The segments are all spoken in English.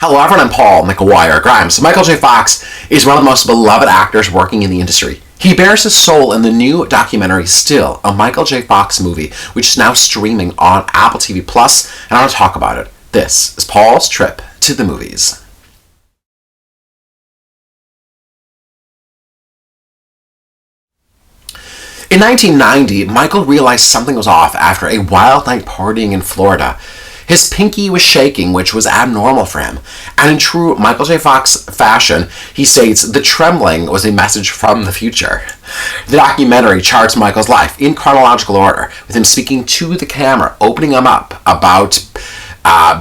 Hello everyone, I'm Paul McGuire Grimes. Michael J. Fox is one of the most beloved actors working in the industry. He bears his soul in the new documentary Still, a Michael J. Fox movie, which is now streaming on Apple TV+, and I want to talk about it. This is Paul's trip to the movies. In 1990, Michael realized something was off after a wild night partying in Florida. His pinky was shaking, which was abnormal for him. And in true Michael J. Fox fashion, he states the trembling was a message from the future. The documentary charts Michael's life in chronological order, with him speaking to the camera, opening him up about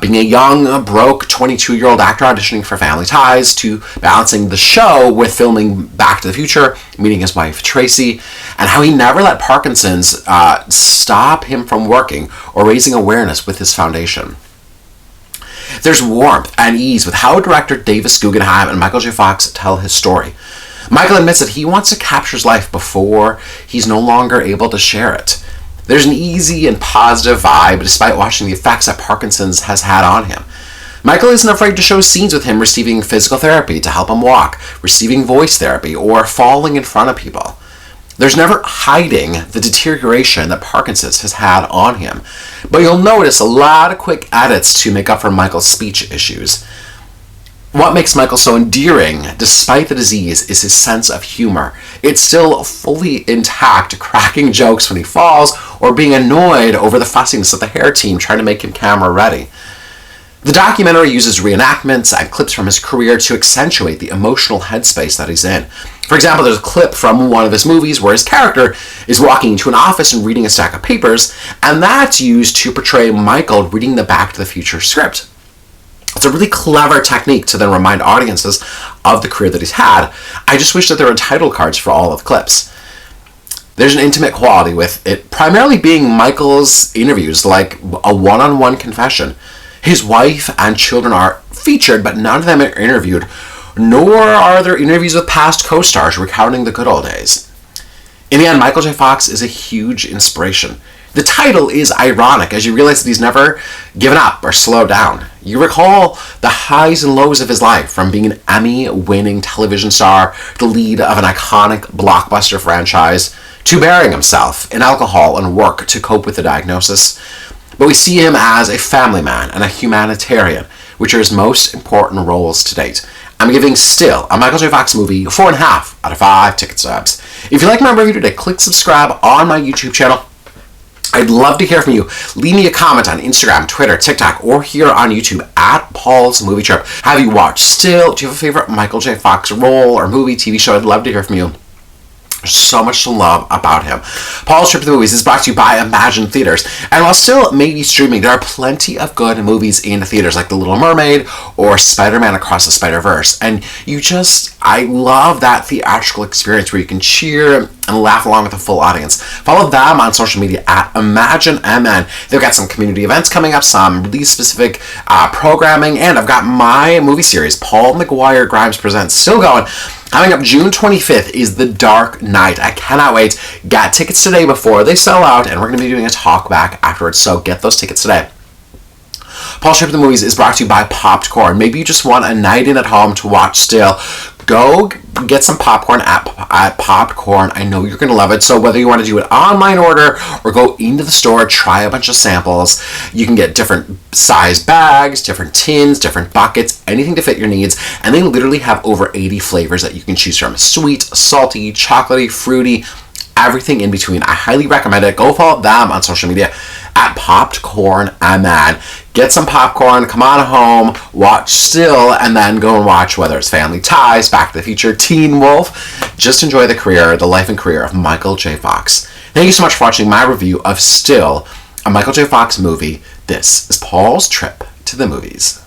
being a young, broke 22-year-old actor auditioning for Family Ties, to balancing the show with filming Back to the Future, meeting his wife Tracy, and how he never let Parkinson's stop him from working or raising awareness with his foundation. There's warmth and ease with how director Davis Guggenheim and Michael J. Fox tell his story. Michael admits that he wants to capture his life before he's no longer able to share it. There's an easy and positive vibe despite watching the effects that Parkinson's has had on him. Michael isn't afraid to show scenes with him receiving physical therapy to help him walk, receiving voice therapy, or falling in front of people. There's never hiding the deterioration that Parkinson's has had on him, but you'll notice a lot of quick edits to make up for Michael's speech issues. What makes Michael so endearing, despite the disease, is his sense of humor. It's still fully intact, cracking jokes when he falls, or being annoyed over the fussiness of the hair team trying to make him camera ready. The documentary uses reenactments and clips from his career to accentuate the emotional headspace that he's in. For example, there's a clip from one of his movies where his character is walking into an office and reading a stack of papers, and that's used to portray Michael reading the Back to the Future script. It's a really clever technique to then remind audiences of the career that he's had. I just wish that there were title cards for all of the clips. There's an intimate quality with it, primarily being Michael's interviews, like a one-on-one confession. His wife and children are featured, but none of them are interviewed, nor are there interviews with past co-stars recounting the good old days. In the end, Michael J. Fox is a huge inspiration. The title is ironic as you realize that he's never given up or slowed down. You recall the highs and lows of his life, from being an Emmy-winning television star, the lead of an iconic blockbuster franchise, to burying himself in alcohol and work to cope with the diagnosis. But we see him as a family man and a humanitarian, which are his most important roles to date. I'm giving Still, a Michael J. Fox movie, 4.5 out of 5 ticket stubs. If you like my review today, click subscribe on my YouTube channel. I'd love to hear from you. Leave me a comment on Instagram, Twitter, TikTok, or here on YouTube at Paul's Movie Trip. Have you watched Still? Do you have a favorite Michael J. Fox role or movie, TV show? I'd love to hear from you. There's so much to love about him. Paul's Trip to the Movies is brought to you by Imagine Theaters. And while Still may be streaming, there are plenty of good movies in the theaters, like The Little Mermaid or Spider-Man Across the Spider-Verse. And I love that theatrical experience where you can cheer and laugh along with a full audience. Follow them on social media at ImagineMN. They've got some community events coming up, some release-specific programming, and I've got my movie series, Paul McGuire Grimes Presents, still going. Coming up June 25th is The Dark Knight. I cannot wait. Get tickets today before they sell out, and we're going to be doing a talk back afterwards, so get those tickets today. Paul's Trip to the Movies is brought to you by Popcorn. Maybe you just want a night in at home to watch Still. Go get some popcorn at Popcorn. I know you're going to love it. So whether you want to do an online order or go into the store, try a bunch of samples, you can get different size bags, different tins, different buckets, anything to fit your needs. And they literally have over 80 flavors that you can choose from. Sweet, salty, chocolatey, fruity, everything in between. I highly recommend it. Go follow them on social media at PopcornMN. Get some popcorn, come on home, watch Still, and then go and watch whether it's Family Ties, Back to the Future, Teen Wolf. Just enjoy the life and career of Michael J. Fox. Thank you so much for watching my review of Still, a Michael J. Fox movie. This is Paul's Trip to the Movies.